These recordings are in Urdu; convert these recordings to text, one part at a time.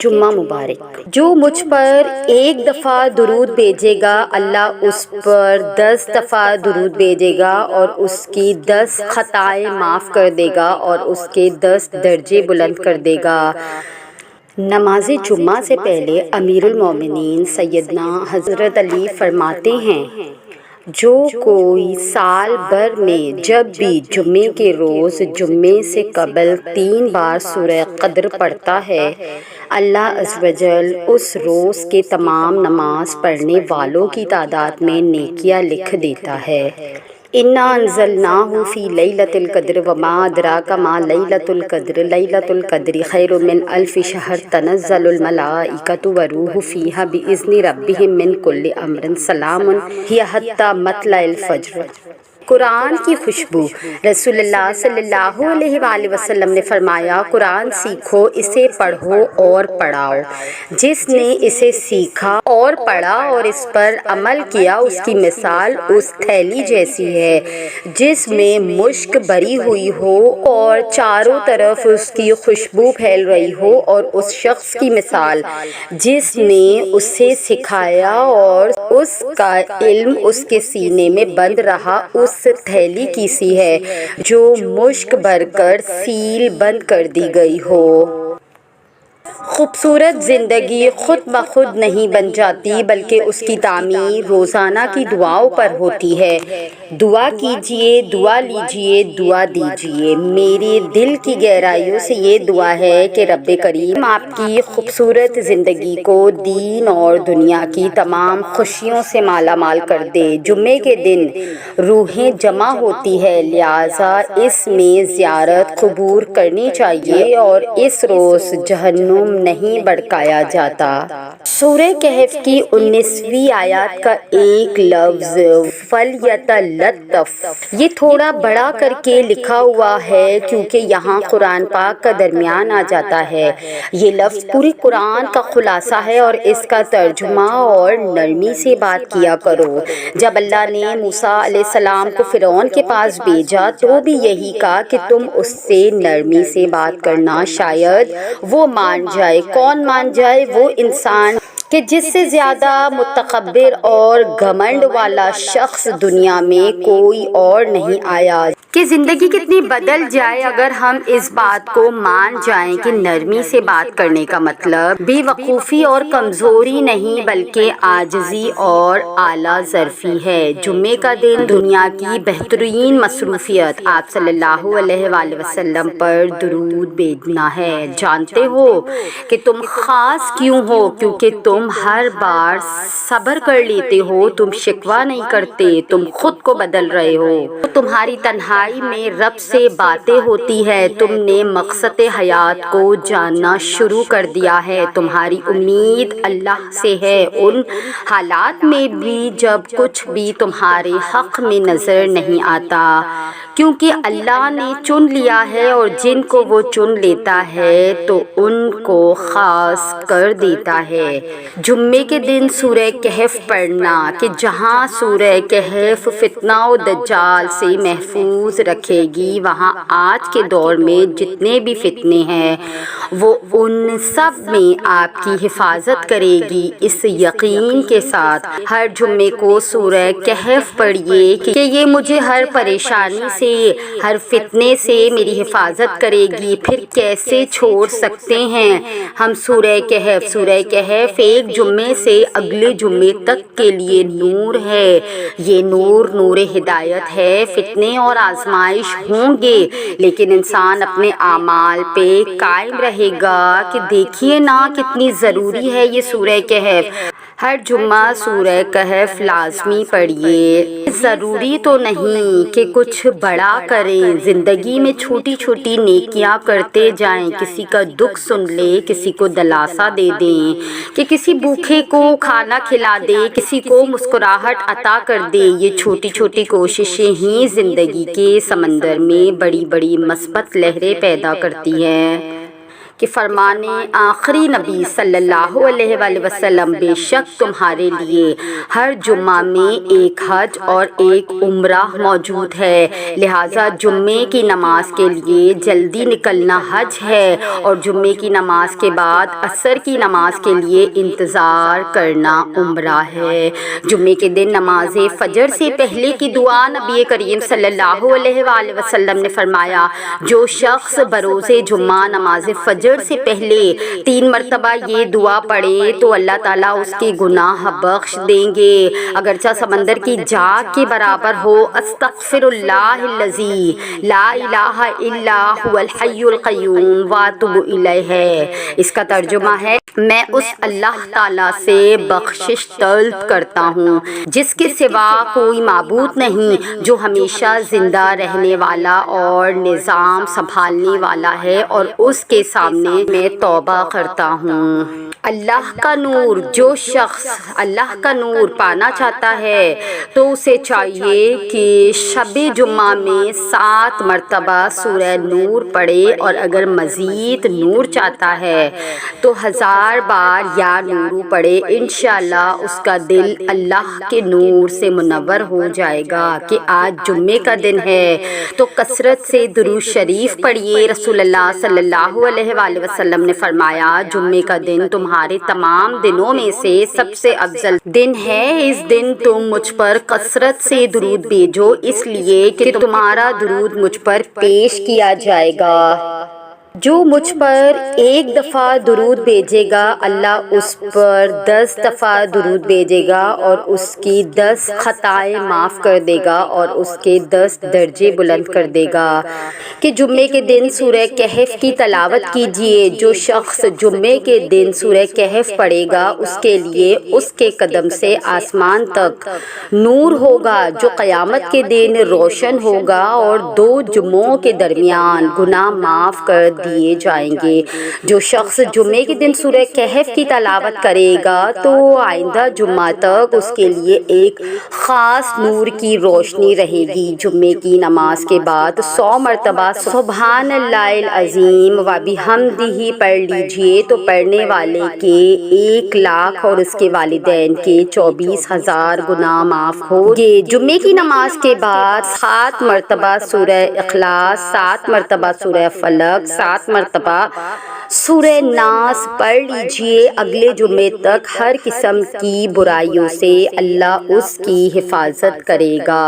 جمعہ مبارک۔ جو مجھ پر ایک دفعہ درود بھیجے گا اللہ اس پر 10 دفعہ درود بھیجے گا اور اس کی 10 خطائیں معاف کر دے گا اور اس کے 10 درجے بلند کر دے گا۔ نماز جمعہ سے پہلے امیر المومنین سیدنا حضرت علی فرماتے ہیں، جو کوئی سال بھر میں جب بھی جمعے کے روز جمعے سے قبل 3 بار سورہ قدر پڑھتا ہے، اللہ عز و جل اس روز کے تمام نماز پڑھنے والوں کی تعداد میں نیکیاں لکھ دیتا ہے۔ اِنَّا أَنزَلْنَاهُ فِي لَيْلَةِ الْقَدْرِ وَمَا أَدْرَاكَ مَا لَيْلَةُ الْقَدْرِ لَيْلَةُ الْقَدْرِ خَيْرٌ مِّنْ أَلْفِ شَهْرٍ تَنَزَّلُ الْمَلَائِكَةُ وَالرُّوحُ فِيهَا بِإِذْنِ رَبِّهِم مِّن كُلِّ أَمْرٍ سَلَامٌ هِيَ حَتَّىٰ مَطْلَعِ الْفَجْرِ۔ قرآن کی خوشبو۔ رسول اللہ صلی اللہ علیہ وآلہ وسلم نے فرمایا، قرآن سیکھو، اسے پڑھو اور پڑھاؤ۔ جس نے اسے سیکھا اور پڑھا اور اس پر عمل کیا، اس کی مثال اس تھیلی جیسی ہے جس میں مشک بھری ہوئی ہو اور چاروں طرف اس کی خوشبو پھیل رہی ہو، اور اس شخص کی مثال جس نے اسے سکھایا اور اس کا علم اس کے سینے میں بند رہا، اس تھیلی کی سی ہے جو مشک بھر کر سیل بند کر دی گئی ہو۔ خوبصورت زندگی خود بخود نہیں بن جاتی، بلکہ اس کی تعمیر روزانہ کی دعاؤں پر ہوتی ہے۔ دعا کیجئے، دعا لیجئے، دعا دیجئے۔ میرے دل کی گہرائیوں سے یہ دعا ہے کہ رب کریم آپ کی خوبصورت زندگی کو دین اور دنیا کی تمام خوشیوں سے مالا مال کر دے۔ جمعے کے دن روحیں جمع ہوتی ہے، لہٰذا اس میں زیارت قبور کرنی چاہیے اور اس روز جہنم نہیں بھڑکایا جاتا۔ سورہ کہف کی 19ویں آیات کا ایک لفظ فَلْيَتَلَطَّفْ یہ تھوڑا بڑا کر کے لکھا ہوا ہے کیونکہ یہاں قرآن پاک کا درمیان آ جاتا ہے۔ یہ لفظ پوری قرآن کا خلاصہ ہے اور اس کا ترجمہ اور نرمی سے بات کیا کرو۔ جب اللہ نے موسیٰ علیہ السلام کو فرعون کے پاس بھیجا تو بھی یہی کہا کہ تم اس سے نرمی سے بات کرنا، شاید وہ مان جائے۔ کون مان جائے؟ وہ انسان کہ جس سے زیادہ متکبر اور گھمنڈ والا شخص دنیا میں کوئی اور نہیں آیا۔ کہ زندگی کتنی بدل جائے اگر ہم اس بات کو مان جائیں کہ نرمی سے بات کرنے کا مطلب بے وقوفی اور کمزوری نہیں بلکہ عاجزی اور اعلیٰ ظرفی ہے۔ جمعے کا دن دنیا کی بہترین مصروفیت آپ صلی اللہ علیہ وآلہ وسلم پر درود بھیجنا ہے۔ جانتے ہو کہ تم خاص کیوں ہو؟ کیونکہ تم ہر بار صبر کر لیتے ہو، تم شکوہ نہیں کرتے، تم خود کو بدل رہے ہو، تمہاری تنہائی میں رب سے باتیں ہوتی ہے، تم نے مقصد حیات کو جاننا شروع کر دیا ہے، تمہاری امید اللہ سے ہے ان حالات میں بھی جب کچھ بھی تمہارے حق میں نظر نہیں آتا، کیونکہ اللہ نے چن لیا ہے اور جن کو وہ چن لیتا ہے تو ان کو خاص کر دیتا ہے۔ جمعے کے دن سورہ کہف پڑھنا کہ جہاں سورہ کہف فتنہ و دجال سے محفوظ رکھے گی، وہاں آج کے دور میں جتنے بھی فتنے ہیں وہ ان سب میں آپ کی حفاظت کرے گی۔ اس یقین کے ساتھ ہر جمعے کو سورہ کہف پڑھیے کہ یہ مجھے ہر پریشانی سے، ہر فتنے سے میری حفاظت کرے گی۔ پھر کیسے چھوڑ سکتے ہیں ہم سورہ کہف؟ سورہ کہف ایک جمعے سے اگلے جمعے تک کے لیے نور ہے۔ یہ نور نور ہدایت ہے۔ فتنے اور آزمائش ہوں گے لیکن انسان اپنے اعمال پہ قائم رہے گا۔ کہ دیکھیے نا کتنی ضروری ہے یہ سورہ کہف۔ ہر جمعہ سورہ کہف لازمی پڑھیے۔ ضروری تو نہیں کہ کچھ بڑا کریں، زندگی میں چھوٹی چھوٹی نیکیاں کرتے جائیں، کسی کا دکھ سن لے، کسی کو دلاسا دے دیں، کہ کسی بھوکے کو کھانا کھلا دے، کسی کو مسکراہٹ عطا کر دے۔ یہ چھوٹی چھوٹی کوششیں ہی زندگی کے سمندر میں بڑی بڑی مثبت لہریں پیدا کرتی ہیں۔ کہ فرمانے آخری نبی صلی اللہ علیہ وآلہ وسلم بے شک تمہارے لیے ہر جمعہ میں ایک حج اور ایک عمرہ موجود ہے، لہٰذا جمعے کی نماز کے لیے جلدی نکلنا حج ہے اور جمعے کی نماز کے بعد عصر کی نماز کے لیے انتظار کرنا عمرہ ہے۔ جمعے کے دن نماز فجر سے پہلے کی دعا نبی کریم صلی اللہ علیہ وآلہ وسلم نے فرمایا، جو شخص بروز جمعہ نماز فجر سے پہلے 3 مرتبہ یہ دعا پڑھے تو اللہ تعالیٰ اس کے گناہ بخش دیں گے، اگرچہ سمندر کی جھاگ کے برابر ہو۔ استغفر اللہ الذی لا الہ الا هو الحی القیوم واتوب الیہ۔ اس کا ترجمہ ہے، میں اس اللہ تعالیٰ سے بخشش طلب کرتا ہوں جس کے سوا کوئی معبود نہیں، جو ہمیشہ زندہ رہنے والا اور نظام سنبھالنے والا ہے، اور اس کے سامنے میں توبہ کرتا ہوں۔ اللہ کا نور، جو شخص اللہ کا نور پانا چاہتا ہے تو اسے چاہیے کہ شب جمعہ میں 7 مرتبہ سورہ نور پڑھے، اور اگر مزید نور چاہتا ہے تو 1000 بار یا نور پڑھے۔ انشاءاللہ اس کا دل اللہ کے نور سے منور ہو جائے گا۔ کہ آج جمعے کا دن ہے تو کثرت سے درود شریف پڑھیے۔ رسول اللہ صلی اللہ علیہ وآلہ وسلم نے فرمایا، جمعے کا دن تمہارے تمام دنوں میں سے سب سے افضل دن ہے، اس دن تم مجھ پر کثرت سے درود بھیجو، اس لیے کہ تمہارا درود مجھ پر پیش کیا جائے گا۔ جو مجھ پر 1 دفعہ درود بھیجے گا اللہ اس پر 10 دفعہ درود بھیجے گا اور اس کی 10 خطائیں معاف کر دے گا اور اس کے 10 درجے بلند کر دے گا۔ کہ جمعے کے دن سورہ کہف کی تلاوت کیجیے۔ جو شخص جمعے کے دن سورہ کہف پڑھے گا اس کے لیے اس کے قدم سے آسمان تک نور ہوگا جو قیامت کے دن روشن ہوگا، اور 2 جمعوں کے درمیان گناہ معاف کر دیے جائیں گے۔ جو شخص جمعے کے دن سورہ کہف کی تلاوت کرے گا تو آئندہ جمعہ تک اس کے لیے ایک خاص نور کی روشنی رہے گی۔ جمعے کی نماز کے بعد 100 مرتبہ سبحان اللہ العظیم و بحمدہ پڑھ لیجئے تو پڑھنے والے کے 1 لاکھ اور اس کے والدین کے 24,000 گناہ معاف ہو گے۔ جمعے کی نماز کے بعد 7 مرتبہ سورہ اخلاص، 7 مرتبہ سورہ فلق، 7 مرتبہ سورہ ناس پڑھ لیجئے۔ اگلے جمعے تک ہر قسم کی برائیوں سے اللہ اس کی حفاظت کرے گا۔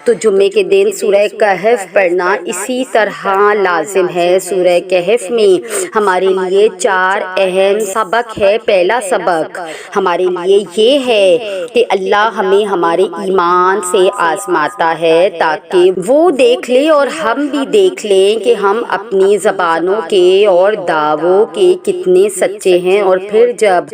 تو جمعے کے دن سورہ کہف پڑھنا اسی طرح لازم ہے۔ سورہ کہف میں ہمارے لیے 4 اہم سبق ہے۔ پہلا سبق ہمارے لیے یہ ہے کہ اللہ ہمیں ہمارے ایمان سے آزماتا ہے تاکہ وہ دیکھ لے اور ہم بھی دیکھ لیں کہ ہم اپنی زبانوں کے اور دعووں کے کتنے سچے ہیں، اور پھر جب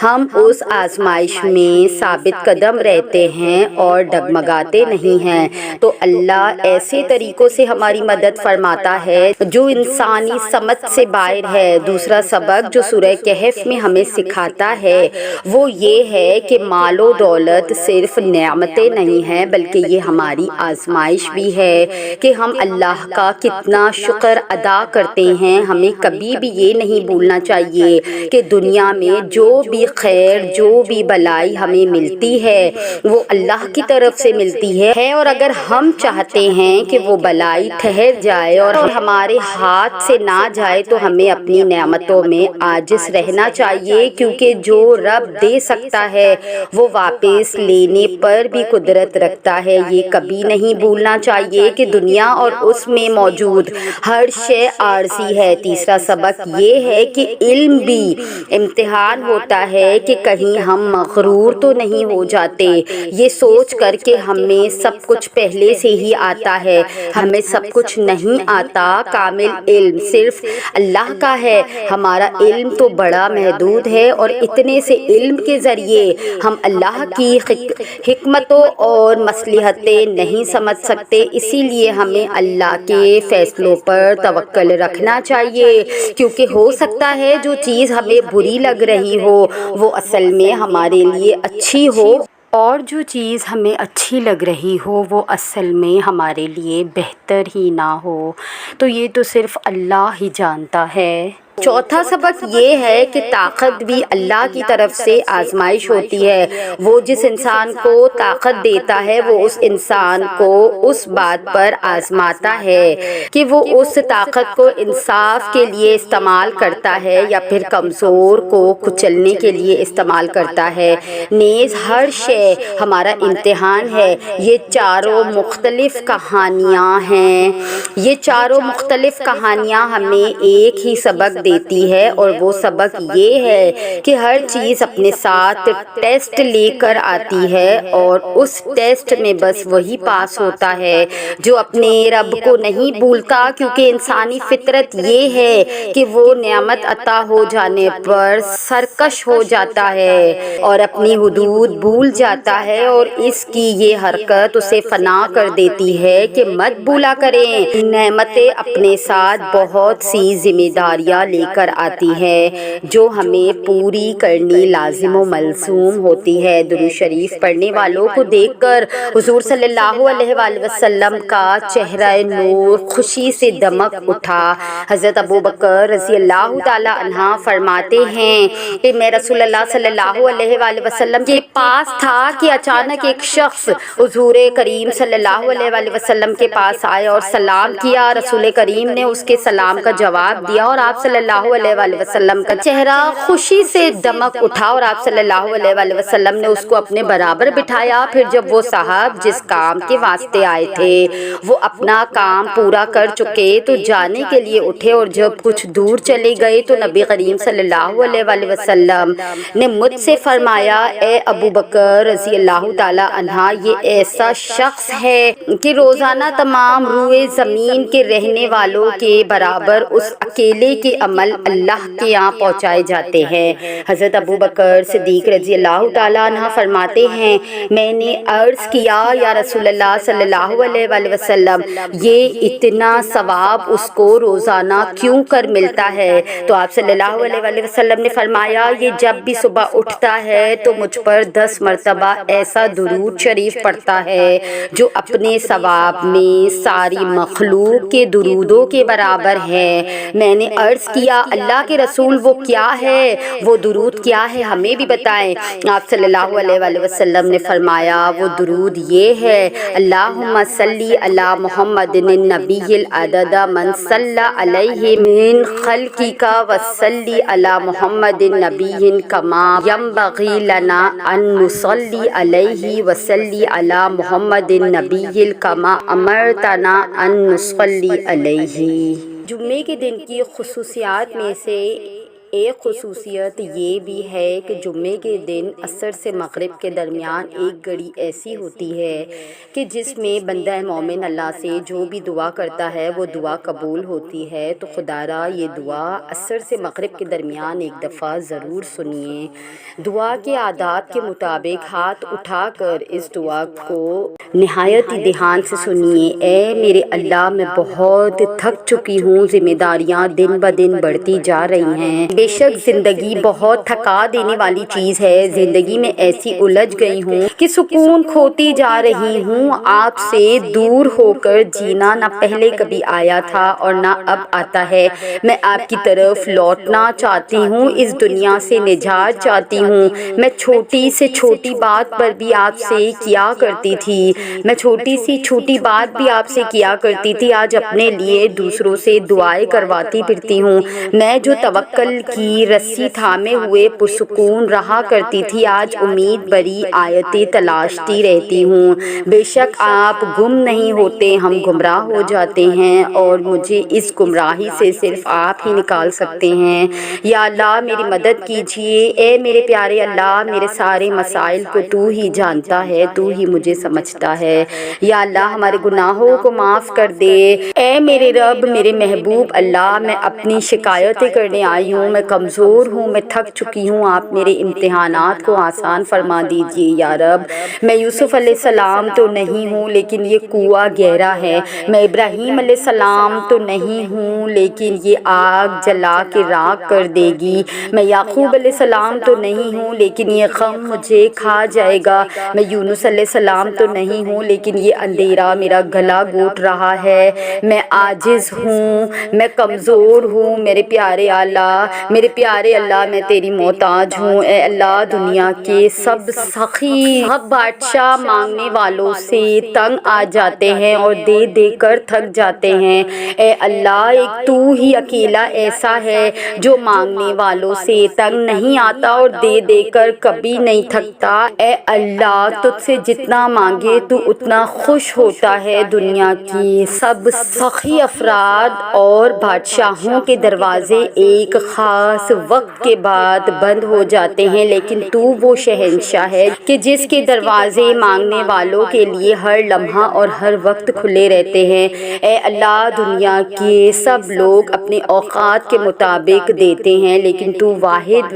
ہم اس آزمائش میں ثابت قدم رہتے ہیں اور ڈگمگاتے نہیں ہیں تو اللہ ایسے طریقوں سے ہماری مدد فرماتا ہے جو انسانی سمجھ سے باہر ہے۔ دوسرا سبق جو سورہ کہف میں ہمیں سکھاتا ہے وہ یہ ہے کہ مال و دولت صرف نعمتیں نہیں ہیں بلکہ یہ ہماری آزمائش بھی ہے کہ ہم اللہ کا کتنا شکر ادا کرتے ہیں۔ ہمیں کبھی بھی یہ نہیں بھولنا چاہیے کہ دنیا میں جو بھی خیر، جو بھی بلائی ہمیں ملتی ہے وہ اللہ کی طرف سے ملتی ہے، اور اگر ہم چاہتے ہیں کہ وہ بلائی ٹھہر جائے اور ہمارے ہاتھ سے نہ جائے تو ہمیں اپنی نعمتوں میں عاجز رہنا چاہیے، کیونکہ جو رب دے سکتا ہے وہ واپس لینے پر بھی قدرت رکھتا ہے۔ یہ کبھی نہیں بھولنا چاہیے کہ دنیا اور اس میں موجود ہر شے عارضی ہے۔ تیسرا سبق یہ ہے کہ علم بھی امتحان ہوتا ہے کہ کہیں ہم مغرور تو نہیں ہو جاتے یہ سوچ کر کہ ہمیں سب کچھ پہلے سے ہی آتا ہے۔ ہمیں سب کچھ نہیں آتا، کامل علم صرف اللہ کا ہے۔ ہمارا علم تو بڑا محدود ہے اور اتنے سے علم کے ذریعے ہم اللہ کی حکمتوں اور مصلحتیں نہیں سمجھ سکتے، اسی لیے ہمیں اللہ کے فیصلوں پر توکل رکھنا چاہیے، کیونکہ ہو سکتا ہے جو چیز ہمیں بری لگ رہی ہو وہ اصل میں ہمارے لیے اچھی ہو، اور جو چیز ہمیں اچھی لگ رہی ہو وہ اصل میں ہمارے لیے بہتر ہی نہ ہو۔ تو یہ تو صرف اللہ ہی جانتا ہے۔ چوتھا سبق یہ ہے کہ طاقت بھی اللہ کی طرف سے آزمائش ہوتی ہے۔ وہ جس انسان کو طاقت دیتا ہے وہ اس انسان کو اس بات پر آزماتا ہے کہ وہ اس طاقت کو انصاف کے لیے استعمال کرتا ہے یا پھر کمزور کو کچلنے کے لیے استعمال کرتا ہے۔ نیز ہر شے ہمارا امتحان ہے۔ یہ چاروں مختلف کہانیاں ہیں، یہ چاروں مختلف کہانیاں ہمیں ایک ہی سبق دیتی ہے، اور وہ سبق یہ ہے کہ ہر چیز اپنے ساتھ ٹیسٹ لے کر آتی ہے، اور اس ٹیسٹ میں بس وہی پاس ہوتا ہے جو اپنے رب کو نہیں بھولتا، کیونکہ انسانی فطرت یہ ہے کہ وہ نعمت عطا ہو جانے پر سرکش ہو جاتا ہے اور اپنی حدود بھول جاتا ہے، اور اس کی یہ حرکت اسے فنا کر دیتی ہے کہ مت بھولا کریں، نعمتیں اپنے ساتھ بہت سی ذمہ داریاں لے کر آتی ہے جو ہمیں پوری کرنی لازم و ملزوم ہوتی ہے۔ درود شریف پڑھنے والوں کو دیکھ کر حضور صلی اللہ علیہ وآلہ وسلم کا چہرہ نور خوشی سے دمک اٹھا۔ حضرت ابوبکر رضی اللہ تعالی عنہ فرماتے ہیں کہ میں رسول اللہ صلی اللہ علیہ وآلہ وسلم کے پاس تھا کہ اچانک ایک شخص حضور کریم صلی اللہ علیہ وآلہ وسلم کے پاس آئے اور سلام کیا۔ رسول کریم نے اس کے سلام کا جواب دیا اور آپ صلی اللہ علیہ وآلہ وسلم کا چہرہ خوشی سے دمک اٹھا، اور آپ صلی اللہ علیہ وآلہ وسلم نے اس کو اپنے برابر بٹھایا۔ پھر جب وہ صاحب جس کام کے واسطے آئے تھے وہ اپنا کام پورا کر چکے تو جانے کے لیے اٹھے، اور جب کچھ دور چلے گئے تو نبی کریم صلی اللہ علیہ وآلہ وسلم نے مجھ سے فرمایا، اے ابو بکر رضی اللہ تعالی عنہ، یہ ایسا شخص ہے کہ روزانہ تمام روئے زمین کے رہنے والوں کے برابر اس اکیلے کے عمل اللہ کے یہاں پہنچائے جاتے ہیں۔ حضرت ابو بکر صدیق رضی اللہ تعالی عنہ فرماتے ہیں، میں نے عرض کیا، یا رسول اللہ صلی اللہ علیہ وآلہ وسلم، یہ اتنا ثواب اس کو روزانہ کیوں کر ملتا ہے؟ تو آپ صلی اللہ علیہ وآلہ وسلم نے فرمایا، یہ جب بھی صبح اٹھتا ہے تو مجھ پر 10 مرتبہ ایسا درود شریف پڑھتا ہے جو اپنے ثواب میں ساری مخلوق کے درودوں کے برابر ہے۔ میں نے عرض کیا، اللہ کے رسول وہ کیا ہے، وہ درود کیا ہے، ہمیں بھی بتائیں۔ آپ صلی اللہ علیہ وآلہ وسلم نے فرمایا، وہ درود یہ ہے، اللہم صلی علی محمد النبی العدد من صلی علیہ من خلقک وصلی علی محمد النبی کما ینبغی لنا ان نصلی علیہ وصلی علی محمد النبی کما امرتنا ان نصلی علیہ۔ جمعے کے دن کی خصوصیات میں سے ایک خصوصیت یہ بھی ہے کہ جمعے کے دن عصر سے مغرب کے درمیان ایک گھڑی ایسی ہوتی ہے کہ جس میں بندہ مومن اللہ سے جو بھی دعا کرتا ہے وہ دعا قبول ہوتی ہے۔ تو خدا را یہ دعا عصر سے مغرب کے درمیان ایک دفعہ ضرور سنیے۔ دعا کے آداب کے مطابق ہاتھ اٹھا کر اس دعا کو نہایت ہی دھیان سے سنیے۔ اے میرے اللہ، میں بہت تھک چکی ہوں، ذمہ داریاں دن بدن بڑھتی جا رہی ہیں۔ بے شک زندگی بہت تھکا دینے والی چیز ہے، زندگی میں ایسی الجھ گئی ہوں کہ سکون کھوتی جا رہی ہوں۔ آپ سے دور ہو کر جینا نہ پہلے کبھی آیا تھا اور نہ اب آتا ہے۔ میں آپ کی طرف لوٹنا چاہتی ہوں، اس دنیا سے نجات چاہتی ہوں۔ میں چھوٹی سے چھوٹی بات پر بھی آپ سے کیا کرتی تھی، میں چھوٹی سی چھوٹی بات بھی آپ سے کیا کرتی تھی، آج اپنے لیے دوسروں سے دعائیں کرواتی پھرتی ہوں۔ میں جو توکل کی رسی تھامے ہوئے پرسکون رہا کرتی تھی، آج امید بری آیتیں تلاشتی رہتی ہوں۔ بے شک آپ گم نہیں ہوتے، ہم گمراہ ہو جاتے ہیں، اور مجھے اس گمراہی سے صرف آپ ہی نکال سکتے ہیں۔ یا اللہ میری مدد کیجیے، اے میرے پیارے اللہ، میرے سارے مسائل کو تو ہی جانتا ہے، تو ہی مجھے سمجھتا ہے۔ یا اللہ ہمارے گناہوں کو معاف کر دے۔ اے میرے رب، میرے محبوب اللہ، میں اپنی شکایتیں کرنے آئی ہوں، میں کمزور ہوں، میں تھک چکی ہوں، آپ میرے امتحانات کو آسان فرما دیجیے۔ یا رب، میں یوسف علیہ السلام تو نہیں ہوں لیکن یہ کنواں گہرا ہے، میں ابراہیم علیہ السلام تو نہیں ہوں لیکن یہ آگ جلا کے راکھ کر دے گی، میں یعقوب علیہ السلام تو نہیں ہوں لیکن یہ غم مجھے کھا جائے گا، میں یونس علیہ السلام تو نہیں ہوں لیکن یہ اندھیرا میرا گلا گھونٹ رہا ہے، میں عاجز ہوں، میں کمزور ہوں، میرے پیارے اللہ میں تیری محتاج ہوں۔ اے اللہ دنیا کے سب سخی بادشاہ مانگنے والوں سے تنگ آ جاتے ہیں اور دے دے کر تھک جاتے ہیں۔ اے اللہ ایک تو ہی اکیلا ایسا ہے جو مانگنے والوں سے تنگ نہیں آتا اور دے دے کر کبھی نہیں تھکتا۔ اے اللہ تجھ سے جتنا مانگے تو اتنا خوش ہوتا ہے۔ دنیا کی سب سخی افراد اور بادشاہوں کے دروازے ایک خاص وقت کے بعد بند ہو جاتے ہیں، لیکن تو وہ شہنشاہ ہے کہ جس کے دروازے مانگنے والوں کے لیے ہر لمحہ اور ہر وقت کھلے رہتے ہیں۔ اے اللہ دنیا کے سب لوگ اپنے اوقات کے مطابق دیتے ہیں، لیکن تو واحد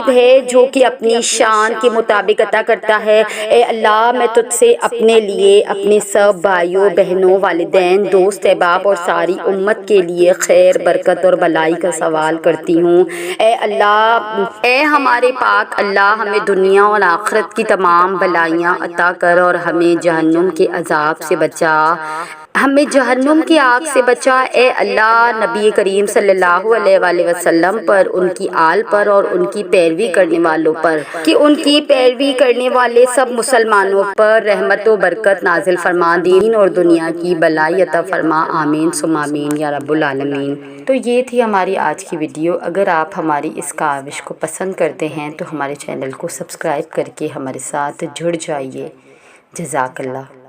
ہے جو کہ اپنی شان کے مطابق عطا کرتا ہے۔ اے اللہ میں تجھ سے اپنے لیے، اپنے سب بھائیوں بہنوں، والدین، دوست احباب اور ساری امت کے لیے خیر، برکت اور بھلائی کا سوال کرتی ہوں۔ اے اللہ، اے ہمارے پاک اللہ، ہمیں دنیا اور آخرت کی تمام بھلائیاں عطا کر اور ہمیں جہنم کے عذاب سے بچا، ہمیں جہنم کی آگ سے بچا۔ اے اللہ نبی کریم صلی اللہ علیہ وآلہ وسلم پر، ان کی آل پر اور ان کی پیروی کرنے والوں پر، کہ ان کی پیروی کرنے والے سب مسلمانوں پر رحمت و برکت نازل فرما، دین اور دنیا کی بھلائی عطا فرما، آمین ثم آمین یا رب العالمین۔ تو یہ تھی ہماری آج کی ویڈیو۔ اگر آپ ہماری اس کاوش کو پسند کرتے ہیں تو ہمارے چینل کو سبسکرائب کر کے ہمارے ساتھ جڑ جائیے۔ جزاک اللہ۔